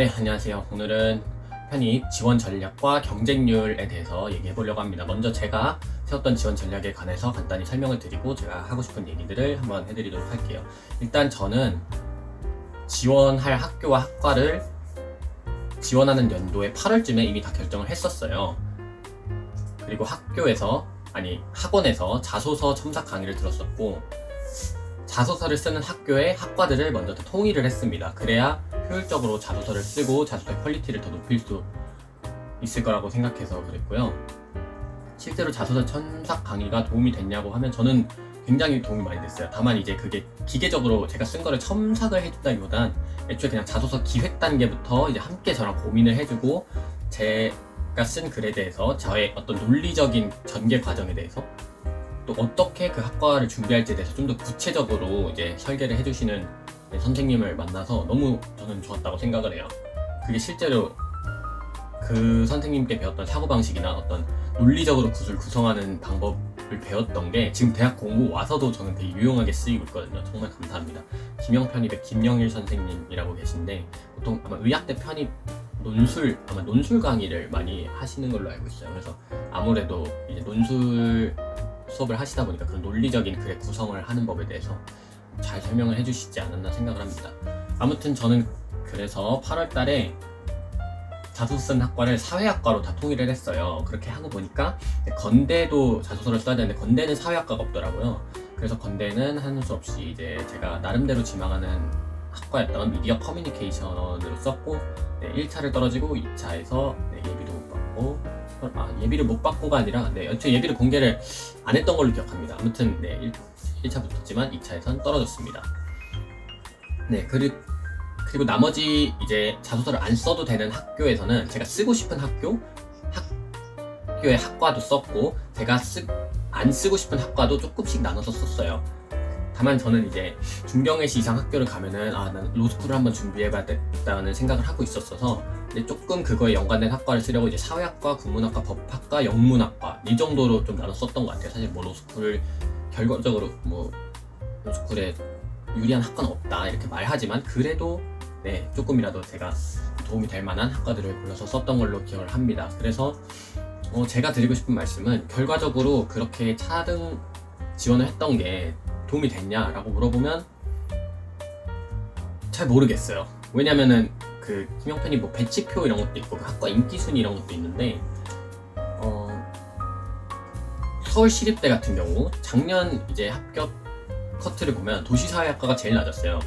네, 안녕하세요. 오늘은 편입 지원 전략과 경쟁률에 대해서 얘기해 보려고 합니다. 먼저 제가 세웠던 지원 전략에 관해서 간단히 설명을 드리고 제가 하고 싶은 얘기들을 한번 해드리도록 할게요. 일단 저는 지원할 학교와 학과를 지원하는 연도의 8월쯤에 이미 다 결정을 했었어요. 그리고 학원에서 자소서 첨삭 강의를 들었었고, 자소서를 쓰는 학교의 학과들을 먼저 다 통일을 했습니다. 그래야 효율적으로 자소서를 쓰고 자소서의 퀄리티를 더 높일 수 있을 거라고 생각해서 그랬고요. 실제로 자소서 첨삭 강의가 도움이 됐냐고 하면 저는 굉장히 도움이 많이 됐어요. 다만 이제 그게 기계적으로 제가 쓴 거를 첨삭을 해준다기보단 애초에 그냥 자소서 기획 단계부터 이제 함께 저랑 고민을 해주고 제가 쓴 글에 대해서 저의 어떤 논리적인 전개 과정에 대해서 또 어떻게 그 학과를 준비할지에 대해서 좀 더 구체적으로 이제 설계를 해주시는 선생님을 만나서 너무 저는 좋았다고 생각을 해요. 그게 실제로 그 선생님께 배웠던 사고방식이나 어떤 논리적으로 구술 구성하는 방법을 배웠던 게 지금 대학 공부 와서도 저는 되게 유용하게 쓰이고 있거든요. 정말 감사합니다. 김영 편입의 김영일 선생님이라고 계신데 보통 아마 의학대 편입 논술 강의를 많이 하시는 걸로 알고 있어요. 그래서 아무래도 이제 논술 수업을 하시다 보니까 그런 논리적인 글의 구성을 하는 법에 대해서 잘 설명을 해주시지 않았나 생각을 합니다. 아무튼 저는 그래서 8월 달에 자소서 쓴 학과를 사회학과로 다 통일을 했어요. 그렇게 하고 보니까 건대도 자소서를 써야 되는데 건대는 사회학과가 없더라고요. 그래서 건대는 하는 수 없이 이제 제가 나름대로 지망하는 학과였던 미디어 커뮤니케이션으로 썼고 1차를 떨어지고 2차에서 예비도 못 받고 예비를 못 받고가 아니라 여튼 예비를 공개를 안 했던 걸로 기억합니다. 아무튼 1차 붙었지만 2차에선 떨어졌습니다. 그리고 나머지 이제 자소서를 안 써도 되는 학교에서는 제가 쓰고 싶은 학교의 학과도 썼고 제가 안 쓰고 싶은 학과도 조금씩 나눠서 썼어요. 다만 저는 이제 중경외시 이상 학교를 가면은 난 로스쿨을 한번 준비해봐야겠다는 생각을 하고 있었어서 조금 그거에 연관된 학과를 쓰려고 이제 사회학과, 국문학과, 법학과, 영문학과 이 정도로 좀 나눠 썼던 것 같아요. 사실 로스쿨을 결과적으로 로스쿨에 유리한 학과는 없다 이렇게 말하지만 그래도 조금이라도 제가 도움이 될 만한 학과들을 골라서 썼던 걸로 기억을 합니다. 그래서 제가 드리고 싶은 말씀은 결과적으로 그렇게 차등 지원을 했던 게 도움이 됐냐라고 물어보면 잘 모르겠어요. 왜냐면은 그 김영편이 배치표 이런 것도 있고 학과 인기순위 이런 것도 있는데 서울시립대 같은 경우 작년 이제 합격 커트를 보면 도시사회학과가 제일 낮았어요.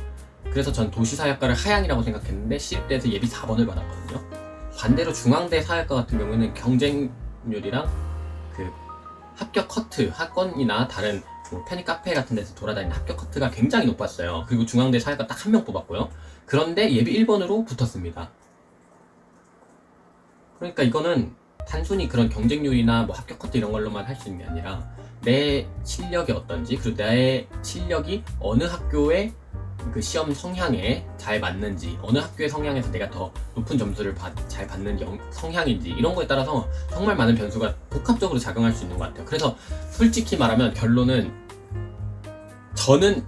그래서 전 도시사회학과를 하향이라고 생각했는데 시립대에서 예비 4번을 받았거든요. 반대로 중앙대 사회학과 같은 경우에는 경쟁률이랑 그 합격 커트, 학원이나 다른 편입 카페 같은 데서 돌아다니는 합격 커트가 굉장히 높았어요. 그리고 중앙대 사회학과 딱 한 명 뽑았고요. 그런데 예비 1번으로 붙었습니다. 그러니까 이거는 단순히 그런 경쟁률이나 합격 커트 이런 걸로만 할 수 있는 게 아니라 내 실력이 어떤지 그리고 내 실력이 어느 학교의 그 시험 성향에 잘 맞는지 어느 학교의 성향에서 내가 더 높은 점수를 잘 받는 성향인지 이런 거에 따라서 정말 많은 변수가 복합적으로 작용할 수 있는 것 같아요. 그래서 솔직히 말하면 결론은 저는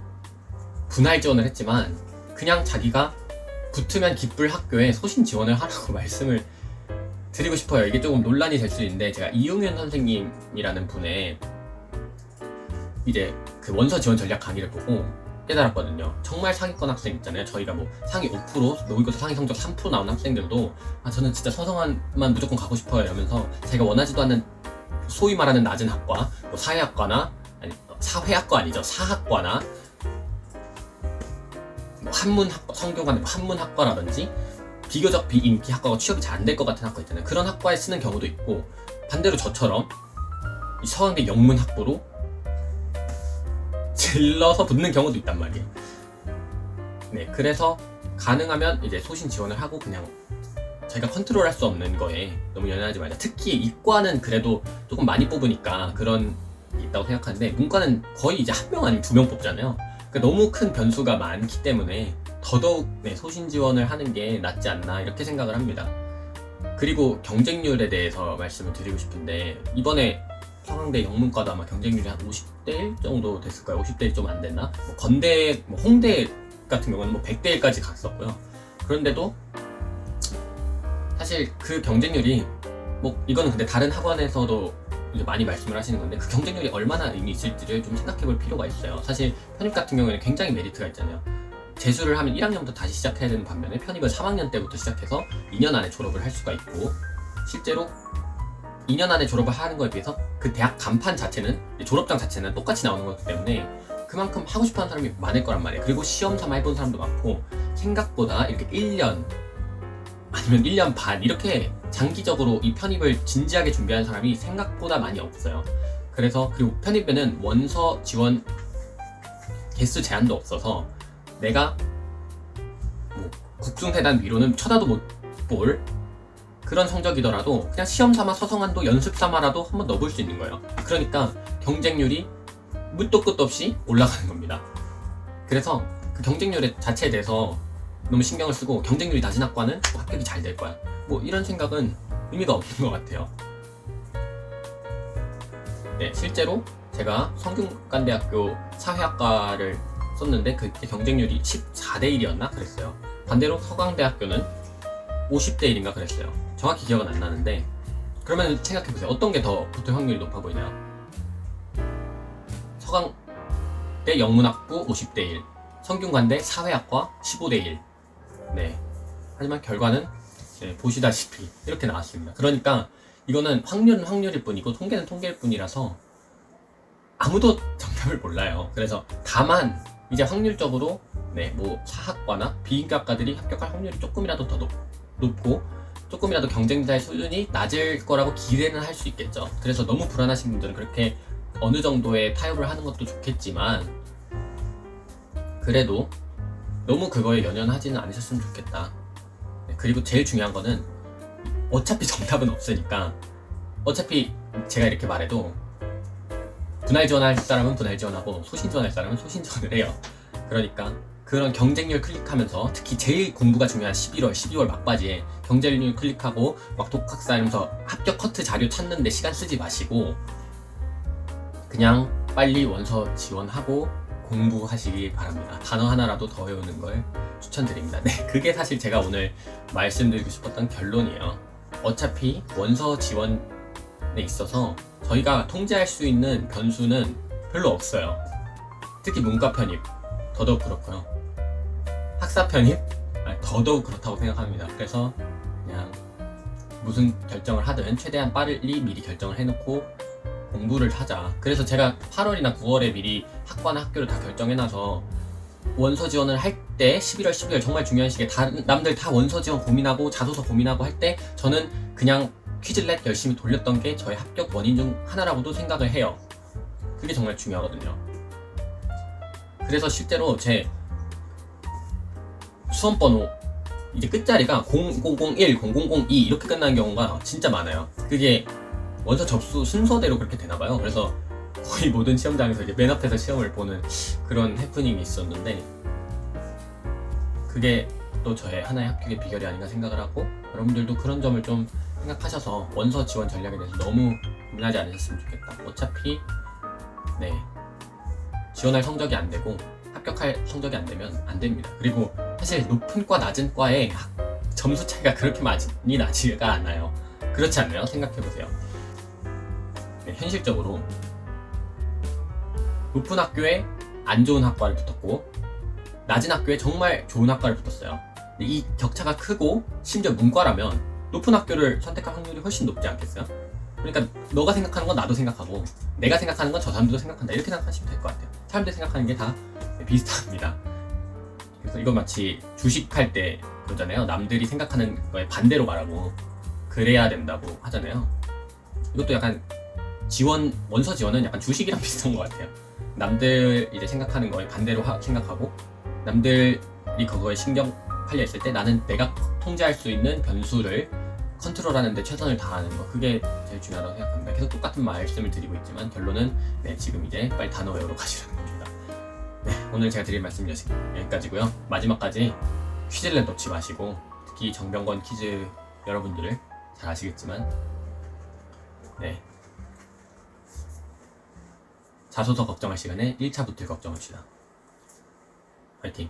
분할 지원을 했지만 그냥 자기가 붙으면 기쁠 학교에 소신 지원을 하라고 말씀을 드리고 싶어요. 이게 조금 논란이 될 수 있는데 제가 이용현 선생님이라는 분의 이제 그 원서 지원 전략 강의를 보고 깨달았거든요. 정말 상위권 학생 있잖아요. 저희가 상위 5%, 모의고사 상위 성적 3% 나온 학생들도 저는 진짜 서성한만 무조건 가고 싶어요 이러면서 제가 원하지도 않는 소위 말하는 낮은 학과, 사회학과나 사회학과 아니죠. 사학과나 한문학과, 성균관의 한문학과라든지 비교적 비인기 학과가 취업이 잘 안 될 것 같은 학과 있잖아요. 그런 학과에 쓰는 경우도 있고 반대로 저처럼 이 서강대 영문학부로 질러서 붙는 경우도 있단 말이에요. 그래서 가능하면 이제 소신 지원을 하고 그냥 자기가 컨트롤할 수 없는 거에 너무 연연하지 말자. 특히 이과는 그래도 조금 많이 뽑으니까 그런 게 있다고 생각하는데 문과는 거의 이제 한 명 아니면 2명 뽑잖아요. 그러니까 너무 큰 변수가 많기 때문에 더더욱 소신 지원을 하는 게 낫지 않나 이렇게 생각을 합니다. 그리고 경쟁률에 대해서 말씀을 드리고 싶은데 이번에 서강대 영문과도 아마 경쟁률이 한 50대 1 정도 됐을까요? 50대 1 좀 안 됐나? 건대, 홍대 같은 경우는 100대 1까지 갔었고요. 그런데도 사실 그 경쟁률이 뭐 이거는 근데 다른 학원에서도 이제 많이 말씀을 하시는 건데 그 경쟁률이 얼마나 의미 있을지를 좀 생각해 볼 필요가 있어요. 사실 편입 같은 경우에는 굉장히 메리트가 있잖아요. 재수를 하면 1학년부터 다시 시작해야 되는 반면에 편입을 3학년 때부터 시작해서 2년 안에 졸업을 할 수가 있고, 실제로 2년 안에 졸업을 하는 거에 비해서 그 대학 간판 자체는, 졸업장 자체는 똑같이 나오는 거기 때문에 그만큼 하고 싶어하는 사람이 많을 거란 말이에요. 그리고 시험 삼아 해본 사람도 많고, 생각보다 이렇게 1년 아니면 1년 반 이렇게 장기적으로 이 편입을 진지하게 준비하는 사람이 생각보다 많이 없어요. 그래서 그리고 편입에는 원서 지원 개수 제한도 없어서 내가 뭐 국중대단 위로는 쳐다도 못 볼 그런 성적이더라도 그냥 시험 삼아 서성한도 연습 삼아라도 한번 넣어볼 수 있는 거예요. 그러니까 경쟁률이 밑도 끝도 없이 올라가는 겁니다. 그래서 그 경쟁률 자체에 대해서 너무 신경을 쓰고 경쟁률이 낮은 학과는 합격이 잘 될 거야, 뭐 이런 생각은 의미가 없는 것 같아요. 네, 실제로 제가 성균관대학교 사회학과를 썼는데 그때 경쟁률이 14대 1이었나 그랬어요. 반대로 서강대학교는 50대 1인가 그랬어요. 정확히 기억은 안 나는데, 그러면 생각해보세요. 어떤 게 더 붙을 확률이 높아 보이나요? 서강대 영문학부 50대 1, 성균관대 사회학과 15대 1. 네. 하지만 결과는 보시다시피 이렇게 나왔습니다. 그러니까 이거는 확률은 확률일 뿐이고 통계는 통계일 뿐이라서 아무도 정답을 몰라요. 그래서 다만 이제 확률적으로 뭐 사학과나 비인과학과들이 합격할 확률이 조금이라도 더 높고 조금이라도 경쟁자의 수준이 낮을 거라고 기대는 할 수 있겠죠. 그래서 너무 불안하신 분들은 그렇게 어느 정도의 타협을 하는 것도 좋겠지만, 그래도 너무 그거에 연연하지는 않으셨으면 좋겠다. 그리고 제일 중요한 거는 어차피 정답은 없으니까, 어차피 제가 이렇게 말해도 분할 지원할 사람은 분할 지원하고 소신 지원할 사람은 소신 지원을 해요. 그러니까 그런 경쟁률 클릭하면서 특히 제일 공부가 중요한 11월, 12월 막바지에 경쟁률 클릭하고 막 독학사 이러면서 합격 커트 자료 찾는데 시간 쓰지 마시고 그냥 빨리 원서 지원하고 공부하시기 바랍니다. 단어 하나라도 더 외우는 걸 추천드립니다. 네, 그게 사실 제가 오늘 말씀드리고 싶었던 결론이에요. 어차피 원서 지원에 있어서 저희가 통제할 수 있는 변수는 별로 없어요. 특히 문과 편입 더더욱 그렇고요. 학사 편입 더더욱 그렇다고 생각합니다. 그래서 그냥 무슨 결정을 하든 최대한 빨리 미리 결정을 해놓고 공부를 하자. 그래서 제가 8월이나 9월에 미리 학과나 학교를 다 결정해놔서 원서 지원을 할 때 11월, 12월 정말 중요한 시기에 남들 다 원서 지원 고민하고 자소서 고민하고 할 때 저는 그냥 퀴즐렛 열심히 돌렸던 게 저의 합격 원인 중 하나라고도 생각을 해요. 그게 정말 중요하거든요. 그래서 실제로 제 수험번호 이제 끝자리가 0001, 0002 이렇게 끝나는 경우가 진짜 많아요. 그게 원서 접수 순서대로 그렇게 되나봐요. 그래서 거의 모든 시험장에서 이제 맨 앞에서 시험을 보는 그런 해프닝이 있었는데, 그게 또 저의 하나의 합격의 비결이 아닌가 생각을 하고, 여러분들도 그런 점을 좀 생각하셔서 원서 지원 전략에 대해서 너무 고민하지 않으셨으면 좋겠다. 어차피 지원할 성적이 안 되고 합격할 성적이 안 되면 안 됩니다. 그리고 사실 높은 과 낮은 과의 점수 차이가 그렇게 많이 나지가 않아요. 그렇지 않나요? 생각해보세요. 현실적으로 높은 학교에 안 좋은 학과를 붙었고 낮은 학교에 정말 좋은 학과를 붙었어요. 근데 이 격차가 크고 심지어 문과라면 높은 학교를 선택할 확률이 훨씬 높지 않겠어요? 그러니까 너가 생각하는 건 나도 생각하고 내가 생각하는 건 저 사람도 생각한다, 이렇게 생각하시면 될 것 같아요. 사람들이 생각하는 게 다 비슷합니다. 그래서 이거 마치 주식할 때 그러잖아요. 남들이 생각하는 거에 반대로 말하고 그래야 된다고 하잖아요. 이것도 약간 원서 지원은 약간 주식이랑 비슷한 것 같아요. 남들 이제 생각하는 거에 반대로 생각하고 남들이 그거에 신경 팔려 있을 때 나는 내가 통제할 수 있는 변수를 컨트롤하는 데 최선을 다하는 거, 그게 제일 중요하다고 생각합니다. 계속 똑같은 말씀을 드리고 있지만 결론은 지금 이제 빨리 단어 외우러 가시라는 겁니다. 오늘 제가 드릴 말씀 여기까지고요. 마지막까지 퀴즈를 놓지 마시고, 특히 정병권 퀴즈 여러분들을 잘 아시겠지만 자소서 걱정할 시간에 1차 부틀 걱정합시다. 화이팅!